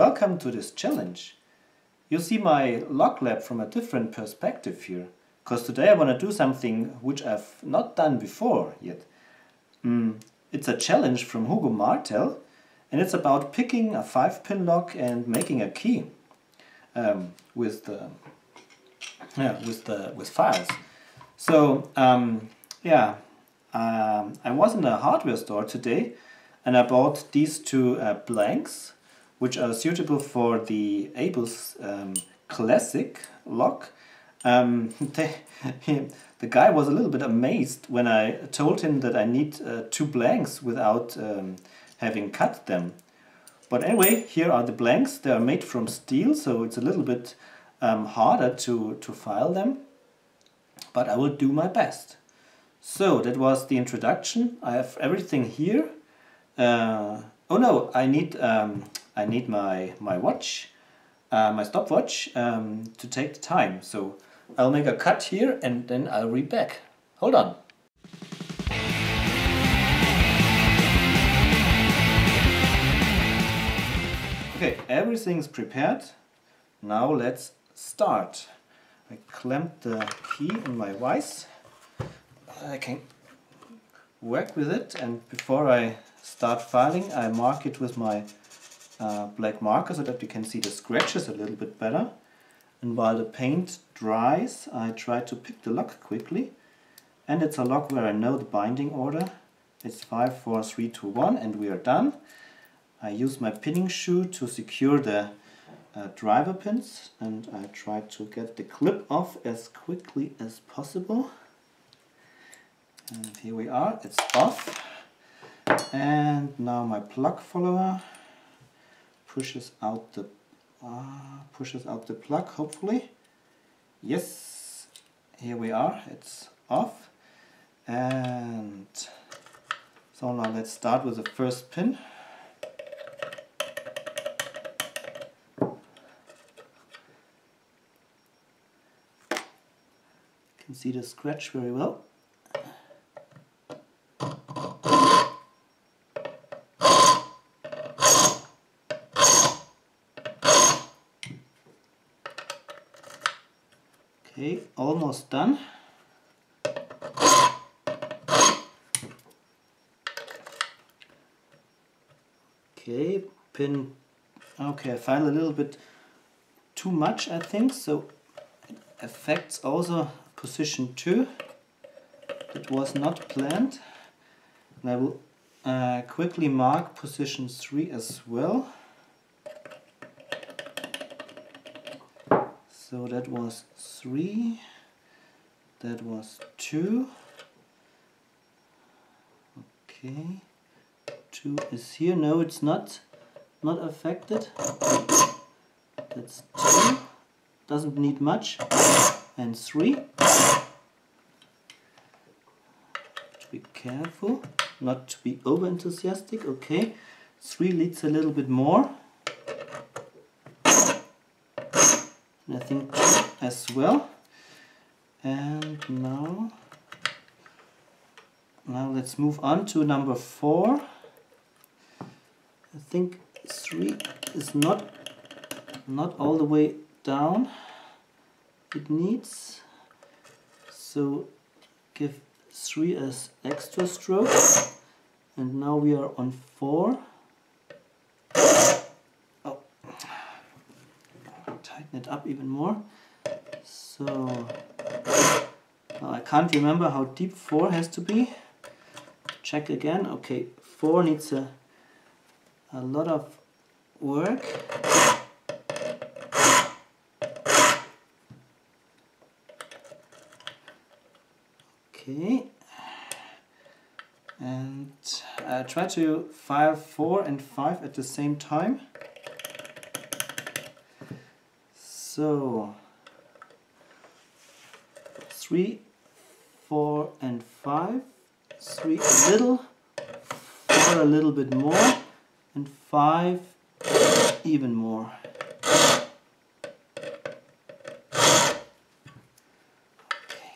welcome to this challenge. You see my log lab from a different perspective here, because today I want to do something which I've not done before yet. It's a challenge from Hugo Martels, and it's about picking a 5-pin lock and making a key with files. So I was in a hardware store today and I bought these two blanks, which are suitable for the Abel's classic lock. The guy was a little bit amazed when I told him that I need 2 blanks without having cut them. But anyway, here are the blanks. They are made from steel, so it's a little bit harder to file them, but I will do my best. So that was the introduction. I have everything here. Oh no, I need my watch, my stopwatch, to take the time. So I'll make a cut here and then I'll be back. Hold on. Okay, everything's prepared. Now let's start. I clamped the key in my vise. I can work with it, and before I start filing I mark it with my black marker so that you can see the scratches a little bit better. And while the paint dries I try to pick the lock quickly, and it's a lock where I know the binding order. It's 5, 4, 3, 2, 1 and we are done. I use my pinning shoe to secure the driver pins, and I try to get the clip off as quickly as possible. And here we are, it's off. And now my plug follower pushes out the plug, hopefully. Yes, here we are, it's off. And so now let's start with the first pin. You can see the scratch very well. Okay, almost done. Okay, pin. Okay, I filed a little bit too much, I think, so it affects also position 2. That was not planned. And I will quickly mark position 3 as well. So that was 3, that was 2, okay, 2 is here, no it's not affected, that's 2, doesn't need much, and 3, be careful not to be over enthusiastic, okay, 3 leads a little bit more. I think 2 as well. And now let's move on to number 4. I think 3 is not all the way down. It needs, so give 3 as extra stroke. And now we are on 4. Tighten it up even more. So well, I can't remember how deep 4 has to be. Check again. Okay, 4 needs a lot of work. Okay, and I try to file 4 and 5 at the same time. So 3, 4 and 5, 3 a little, 4 a little bit more, and 5 even more. Okay.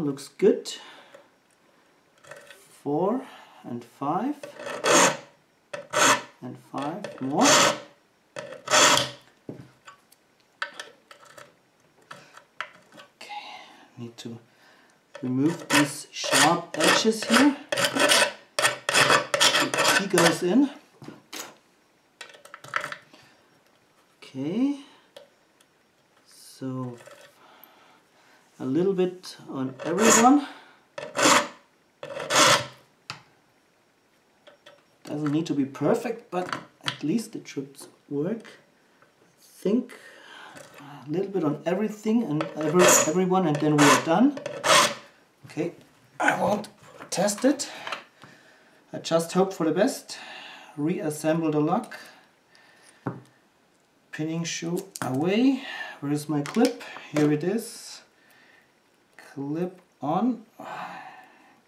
Looks good. 4 and 5. And 5 more. Okay, need to remove these sharp edges here. The key goes in. Okay, so a little bit on everyone. Doesn't need to be perfect, but at least it should work. I think a little bit on everything and everyone, and then we are done. Okay, I won't test it. I just hope for the best. Reassemble the lock. Pinning shoe away. Where is my clip? Here it is. Clip on.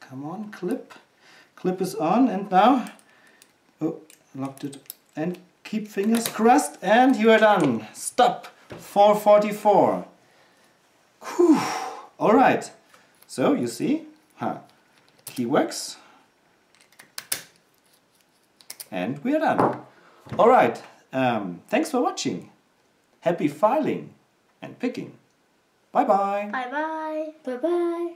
Come on, clip. Clip is on, and now, oh, locked it. And keep fingers crossed, and you are done. Stop. 444. Whew. All right. So you see, key works, and we are done. All right. Thanks for watching. Happy filing and picking. Bye bye. Bye bye. Bye bye.